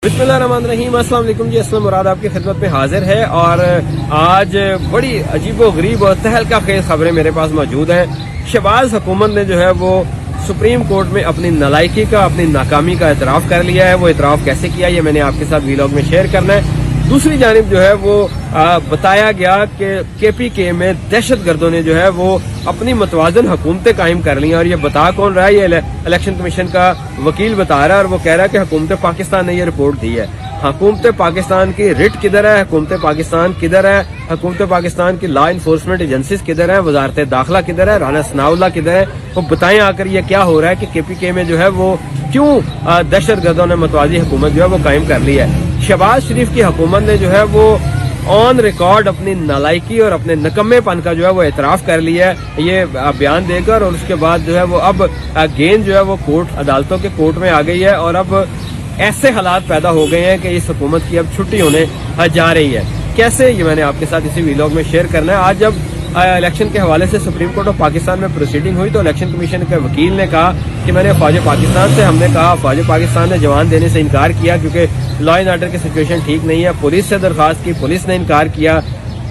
बिस्मिल्लाहिर्रहमानिर्रहीम। अस्सलाम वालेकुम जी। असलम मुराद आपकी खिदमत में हाजिर है और आज बड़ी अजीबो गरीब और तहलका खेज खबरें मेरे पास मौजूद हैं। शहबाज हुकूमत ने जो है वो सुप्रीम कोर्ट में अपनी नालायकी का, अपनी नाकामी का एतराफ़ कर लिया है। वो एतराफ़ कैसे किया ये मैंने आपके साथ वीलॉग में शेयर करना है। दूसरी जानिब जो है वो बताया गया कि KPK में दहशत गर्दों ने जो है वो अपनी मतवाजन हुकूमतें कायम कर ली हैं। और ये बता कौन रहा है? ये इलेक्शन कमीशन का वकील बता रहा है और वो कह रहा है कि हुकूमत पाकिस्तान ने ये रिपोर्ट दी है। हुकूमत पाकिस्तान की रिट किधर है? हुकूमत पाकिस्तान किधर है? हुकूमत पाकिस्तान की लॉ इन्फोर्समेंट एजेंसीज किधर है? वजारत दाखिला किधर है? राना सनाउल्लाह किधर है? वो बताएं आकर ये क्या हो रहा है कि KPK में जो है वो क्यों दहशत गर्दों ने मतवाजी हुकूमत जो है वो कायम कर ली है। शहबाज शरीफ की हुकूमत ने जो है वो ऑन रिकॉर्ड अपनी नालायकी और अपने नकम्मेपन का जो है वो एतराफ़ कर लिया है ये बयान देकर। और उसके बाद जो है वो अब गेंद जो है वो कोर्ट अदालतों के कोर्ट में आ गई है और अब ऐसे हालात पैदा हो गए हैं कि इस हुकूमत की अब छुट्टी होने जा रही है। कैसे, ये मैंने आपके साथ इसी वीलॉग में शेयर करना है। आज जब इलेक्शन के हवाले से सुप्रीम कोर्ट ऑफ पाकिस्तान में प्रोसीडिंग हुई तो इलेक्शन कमीशन के वकील ने कहा कि मैंने फौज पाकिस्तान से, हमने कहा फौज पाकिस्तान ने जवान देने से इनकार किया क्योंकि लॉ एंड ऑर्डर की सिचुएशन ठीक नहीं है। पुलिस से दरख्वास्त की, पुलिस ने इनकार किया।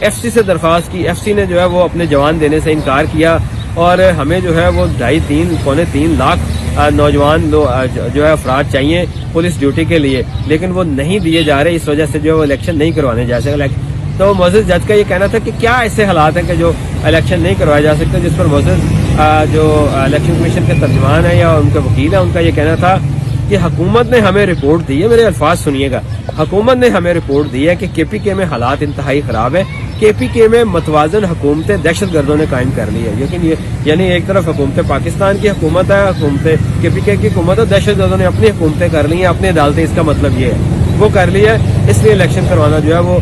FC से दरख्वास्त की, FC ने जो है वो अपने जवान देने से इनकार किया। और हमें जो है वो 2.5-3 लाख नौजवान जो है अफराद चाहिए पुलिस ड्यूटी के लिए, लेकिन वो नहीं दिए जा रहे। इस वजह से जो है वो इलेक्शन नहीं करवाने जा सकते। तो मोअज़्ज़िज़ जज का ये कहना था कि क्या ऐसे हालात हैं कि जो इलेक्शन नहीं करवाए जा सकते, जिस पर मोअज़्ज़िज़ जो इलेक्शन कमीशन के तर्जुमान है या उनके वकील है उनका ये कहना था कि हुकूमत ने हमें रिपोर्ट दी है। मेरे अल्फाज सुनिएगा, हुकूमत ने हमें रिपोर्ट दी है कि KPK में हालात इंतहाई खराब है। KPK में मतवाजन हुकूमतें दहशत गर्दों ने कायम कर ली है। लेकिन ये यानी एक तरफ हुकूमत पाकिस्तान की हुकूमत है, हुकूमत KPK की हुकूमत है, दहशत गर्दों ने अपनी हुकूमतें कर ली हैं, अपनी अदालतें। इसका मतलब ये है वो कर ली है, इसलिए इलेक्शन करवाना जो है वो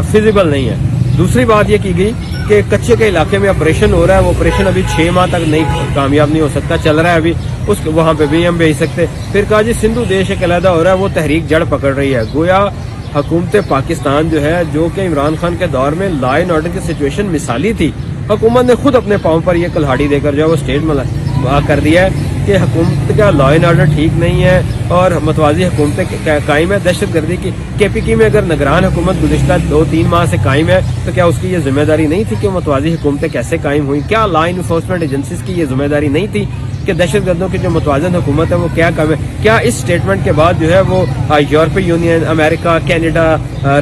फिजिबल नहीं है। दूसरी बात ये की गई कि कच्चे के इलाके में ऑपरेशन हो रहा है, वो ऑपरेशन अभी 6 माह तक नहीं कामयाब नहीं हो सकता, चल रहा है अभी, उस वहां पे भी हम भेज सकते। फिर कहा जी सिंधु देश एक अलहदा हो रहा है, वो तहरीक जड़ पकड़ रही है। गोया हुकूमत पाकिस्तान जो है, जो कि इमरान खान के दौर में लॉ एंड ऑर्डर की सिचुएशन मिसाली थी, हुकूमत ने खुद अपने पांव पर यह कुल्हाड़ी देकर जो है वो स्टेज में कर दिया है कि हुकूमत का लॉ एंड ऑर्डर ठीक नहीं है और मतवाजी हुकूमतें कायम है। दहशत गर्दी की KPK में अगर निगरान हुकूमत गुज़िश्ता 2-3 माह से कायम है तो क्या उसकी ये जिम्मेदारी नहीं थी कि मतवाजी हुकूमतें कैसे कायम हुई? क्या लॉ इन्फोर्समेंट एजेंसीज की ये जिम्मेदारी नहीं थी कि दहशत गर्दों की जो मतवाजन हुकूमत है वो क्या काम है? क्या इस स्टेटमेंट के बाद जो है वो यूरोपीय यूनियन, अमेरिका, कैनेडा,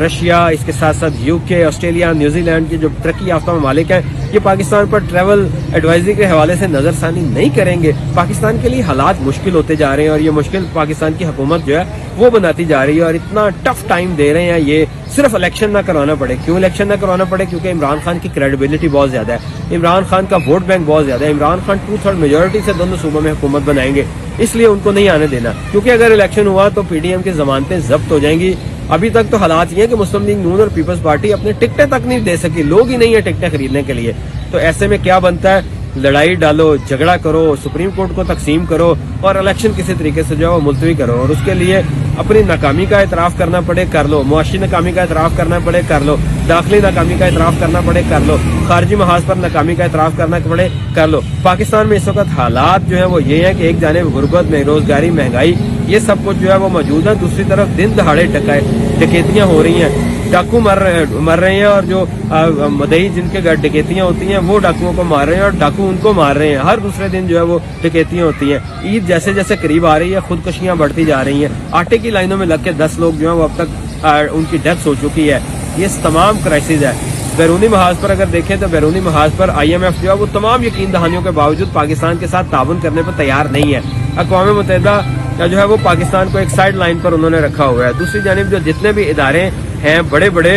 रशिया, इसके साथ साथ UK, ऑस्ट्रेलिया, न्यूजीलैंड के जो तरक्की याफ्ता ममालिक हैं, ये पाकिस्तान पर ट्रैवल एडवाइजरी के हवाले से नजरसानी नहीं करेंगे? पाकिस्तान के लिए हालात मुश्किल होते जा रहे हैं और ये मुश्किल पाकिस्तान की हुकूमत जो है वो बनाती जा रही है और इतना टफ टाइम दे रहे हैं ये सिर्फ इलेक्शन ना करवाना पड़े। क्यों इलेक्शन ना करवाना पड़े? क्योंकि इमरान खान की क्रेडिबिलिटी बहुत ज्यादा है, इमरान खान का वोट बैंक बहुत ज्यादा है। इमरान खान 2/3 मेजोरिटी से दोनों सूबों में हुकूमत बनाएंगे, इसलिए उनको नहीं आने देना। क्योंकि अगर इलेक्शन हुआ तो PDM की जमानतें जब्त हो जाएंगी। अभी तक तो हालात ये है कि मुस्लिम लीग नून और पीपल्स पार्टी अपने टिकटें तक नहीं दे सकी, लोग ही नहीं है टिकटें खरीदने के लिए। तो ऐसे में क्या बनता है? लड़ाई डालो, झगड़ा करो, सुप्रीम कोर्ट को तकसीम करो और इलेक्शन किसी तरीके से जो है वो मुलतवी करो। और उसके लिए अपनी नाकामी का एतराफ़ करना पड़े कर लो, मुआशी नाकामी का एतराफ़ करना पड़े कर लो, दाखिली नाकामी का एतराफ़ करना पड़े कर लो, खारजी महाज पर नाकामी का एतराफ़ करना पड़े कर लो। पाकिस्तान में इस वक्त हालात जो है वो ये है कि एक जानिब गुर्बत, बेरोजगारी, महंगाई, ये सब कुछ जो है वो मौजूद है। दूसरी तरफ दिन दहाड़े डकैतियां हो रही हैं, डाकू मर रहे हैं और जो मदई जिनके घर डकैतियां होती हैं वो डाकुओं को मार रहे हैं और डाकू उनको मार रहे हैं। हर दूसरे दिन जो है वो डकैतियां होती हैं। ईद जैसे जैसे करीब आ रही है खुदकुशियां बढ़ती जा रही हैं। आटे की लाइनों में लग के 10 लोग जो है वो अब तक उनकी डेथ हो चुकी है। ये तमाम क्राइसिस है। बैरूनी महाज पर अगर देखें तो बैरूनी महाज पर IMF जो है वो तमाम यकीन दहानियों के बावजूद पाकिस्तान के साथ ताउन करने पर तैयार नहीं है। अक़वाम मुत्तहिदा जो है वो पाकिस्तान को एक साइड लाइन पर उन्होंने रखा हुआ है। दूसरी जानिब जो जितने भी इदारे हैं बड़े बड़े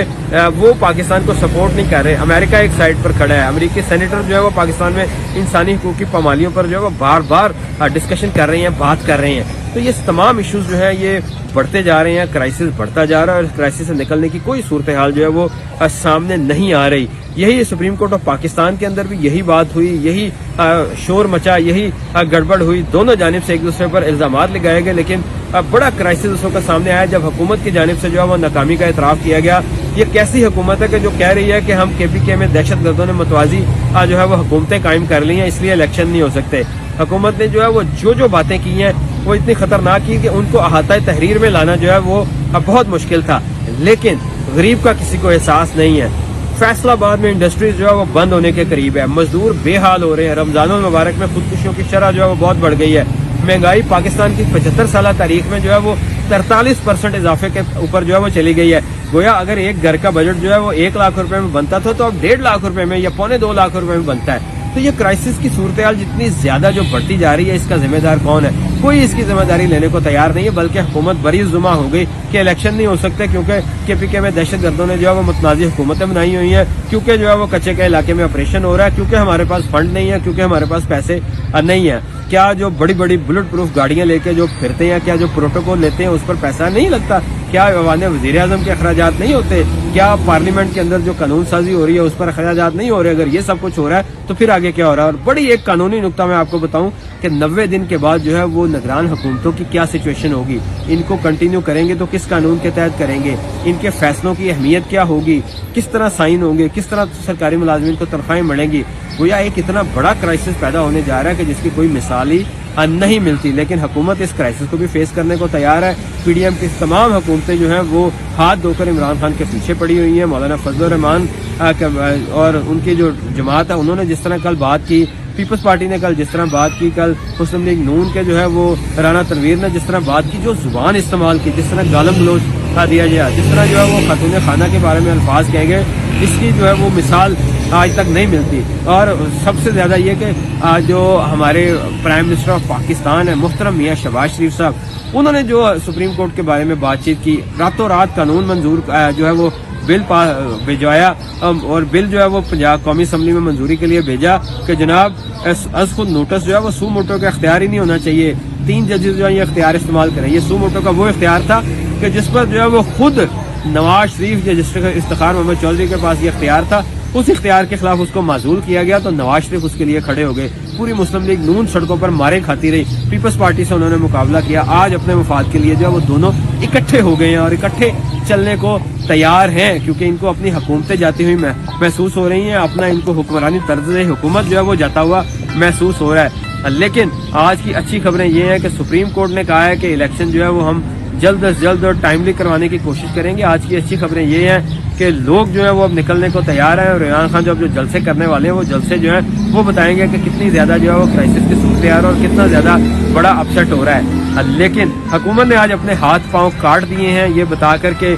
वो पाकिस्तान को सपोर्ट नहीं कर रहे। अमेरिका एक साइड पर खड़ा है, अमेरिकी सेनेटर जो है वो पाकिस्तान में इंसानी हुकूक की पामालियों पर जो है वो बार बार डिस्कशन कर रहे हैं, बात कर रहे हैं। तो ये तमाम इश्यूज जो है ये बढ़ते जा रहे हैं, क्राइसिस बढ़ता जा रहा है और क्राइसिस से निकलने की कोई सूरत हाल जो है वो सामने नहीं आ रही। यही सुप्रीम कोर्ट ऑफ पाकिस्तान के अंदर भी यही बात हुई, यही शोर मचा, यही गड़बड़ हुई। दोनों जानिब से एक दूसरे पर इल्जामात लगाए गए, लेकिन बड़ा क्राइसिस उस वक्त सामने आया जब हुकूमत की जानिब से जो है वो नाकामी का एतराफ़ किया गया। ये कैसी हुकूमत है कि जो कह रही है कि हम KPK में दहशत गर्दों ने मतवाजी जो है वो हुकूमतें कायम कर ली हैं, इसलिए इलेक्शन नहीं हो सकते। हुकूमत ने जो है वो जो बातें की हैं وہ اتنی خطرناک تھی کہ ان کو احاطہ تحریر میں لانا جو ہے وہ بہت مشکل تھا، لیکن غریب کا کسی کو احساس نہیں ہے۔ فیصلہ آباد میں انڈسٹریز جو ہے وہ بند ہونے کے قریب ہے، مزدور بے حال ہو رہے ہیں، رمضان المبارک میں خودکشیوں کی شرح جو ہے وہ بہت بڑھ گئی ہے، مہنگائی پاکستان کی 75 سالہ تاریخ میں جو ہے وہ 43% اضافے کے اوپر جو ہے وہ چلی گئی ہے۔ گویا اگر ایک گھر کا بجٹ جو ہے وہ 1 لاکھ روپے میں بنتا تھا تو اب 1.5 لاکھ روپے میں یا 1.25 لاکھ روپے میں بنتا ہے۔ تو یہ کرائسس کی صورتحال جتنی زیادہ جو بڑھتی جا رہی ہے، اس کا ذمہ دار کون ہے؟ کوئی اس کی ذمہ داری لینے کو تیار نہیں ہے، بلکہ حکومت بری زمہ ہو گئی کہ الیکشن نہیں ہو سکتے، کیونکہ کے پی کے میں دہشت گردوں نے جو ہے وہ متنازع حکومتیں بنائی ہوئی ہیں، کیونکہ جو ہے وہ کچے کے علاقے میں آپریشن ہو رہا ہے، کیونکہ ہمارے پاس فنڈ نہیں ہے، کیونکہ ہمارے پاس پیسے نہیں ہیں۔ کیا جو بڑی بڑی بلٹ پروف گاڑیاں لے کے جو پھرتے ہیں، کیا جو پروٹوکول لیتے ہیں اس پر پیسہ نہیں لگتا؟ کیا ایوان وزیر اعظم کے اخراجات نہیں ہوتے؟ کیا پارلیمنٹ کے اندر جو قانون سازی ہو رہی ہے اس پر اخراجات نہیں ہو رہے؟ اگر یہ سب کچھ ہو رہا ہے تو پھر آگے کیا ہو رہا ہے؟ اور بڑی ایک قانونی نقطہ میں آپ کو بتاؤں کہ 90 دن کے بعد جو ہے وہ نگران حکومتوں کی کیا سچویشن ہوگی، ان کو کنٹینیو کریں گے تو کس قانون کے تحت کریں گے، ان کے فیصلوں کی اہمیت کیا ہوگی، کس طرح سائن ہوں گے، کس طرح سرکاری ملازمین کو تنخواہیں ملیں گی۔ گویا ایک اتنا بڑا کرائسس پیدا ہونے جا رہا ہے کہ جس کی کوئی مثال ہی نہیں ملتی، لیکن حکومت اس کرائسس کو بھی فیس کرنے کو تیار ہے۔ پی ڈی ایم کی تمام حکومتیں جو ہیں وہ ہاتھ دھو کر عمران خان کے پیچھے پڑی ہوئی ہیں۔ مولانا فضل الرحمان اور ان کی جو جماعت ہے انہوں نے جس طرح کل بات کی، پیپلز پارٹی نے کل جس طرح بات کی، کل مسلم لیگ نون کے جو ہے وہ رانا تنویر نے جس طرح بات کی، جو زبان استعمال کی، جس طرح گالم گلوچ دیا گیا، جس طرح جو ہے وہ خاتون خانہ کے بارے میں الفاظ کہے گئے، اس کی جو ہے وہ مثال آج تک نہیں ملتی۔ اور سب سے زیادہ یہ کہ جو ہمارے پرائم منسٹر آف پاکستان ہے محترم میاں شہباز شریف صاحب، انہوں نے جو سپریم کورٹ کے بارے میں بات چیت کی، راتوں رات قانون منظور جو ہے وہ بل بھجوایا، اور بل جو ہے وہ پنجاب قومی اسمبلی میں منظوری کے لیے بھیجا کہ جناب از خود نوٹس جو ہے وہ سو موٹو کا اختیار ہی نہیں ہونا چاہیے، 3 ججز جو ہے یہ اختیار استعمال کریں۔ یہ سو موٹو کا وہ اختیار تھا کہ جس پر جو ہے وہ خود نواز شریف یا جس افتخار محمد چودھری کے پاس یہ اختیار تھا، اس اختیار کے خلاف اس کو معزول کیا گیا تو نواز شریف اس کے لیے کھڑے ہو گئے۔ پوری مسلم لیگ نون سڑکوں پر مارے کھاتی رہی، پیپلز پارٹی سے انہوں نے مقابلہ کیا۔ آج اپنے مفاد کے لیے جو ہے وہ دونوں اکٹھے ہو گئے ہیں اور اکٹھے چلنے کو تیار ہیں، کیونکہ ان کو اپنی حکومتیں جاتی ہوئی محسوس ہو رہی ہیں، اپنا ان کو حکمرانی طرز حکومت جو ہے وہ جاتا ہوا محسوس ہو رہا ہے۔ لیکن آج کی اچھی خبریں یہ ہیں کہ سپریم کورٹ نے کہا ہے کہ الیکشن جو ہے وہ ہم جلد از جلد اور ٹائملی کروانے کی کوشش کریں گے۔ آج کی اچھی خبریں یہ ہیں کہ لوگ جو ہے وہ اب نکلنے کو تیار ہیں، اور عمران خان جو جلسے کرنے والے ہیں وہ جلسے جو ہیں وہ بتائیں گے کہ کتنی زیادہ جو ہے وہ کرائسس کی صورتحال اور کتنا زیادہ بڑا اپسیٹ ہو رہا ہے۔ لیکن حکومت نے آج اپنے ہاتھ پاؤں کاٹ دیے ہیں یہ بتا کر کے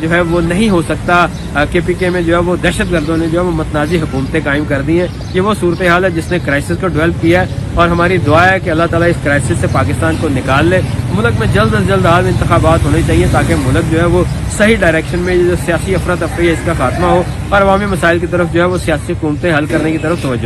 جو ہے وہ نہیں ہو سکتا، کے پی کے میں جو ہے وہ دہشت گردوں نے جو ہے وہ متنازع حکومتیں قائم کر دی ہیں۔ یہ وہ صورتحال ہے جس نے کرائسس کو ڈیولپ کیا ہے، اور ہماری دعا ہے کہ اللہ تعالیٰ اس کرائسس سے پاکستان کو نکال لے۔ ملک میں جلد از جلد عام انتخابات ہونے چاہیے تاکہ ملک جو ہے وہ صحیح ڈائریکشن میں جو سیاسی افراتفری ہے اس کا خاتمہ ہو، اور عوامی مسائل کی طرف جو ہے وہ سیاسی حکومتیں حل کرنے کی طرف توجہ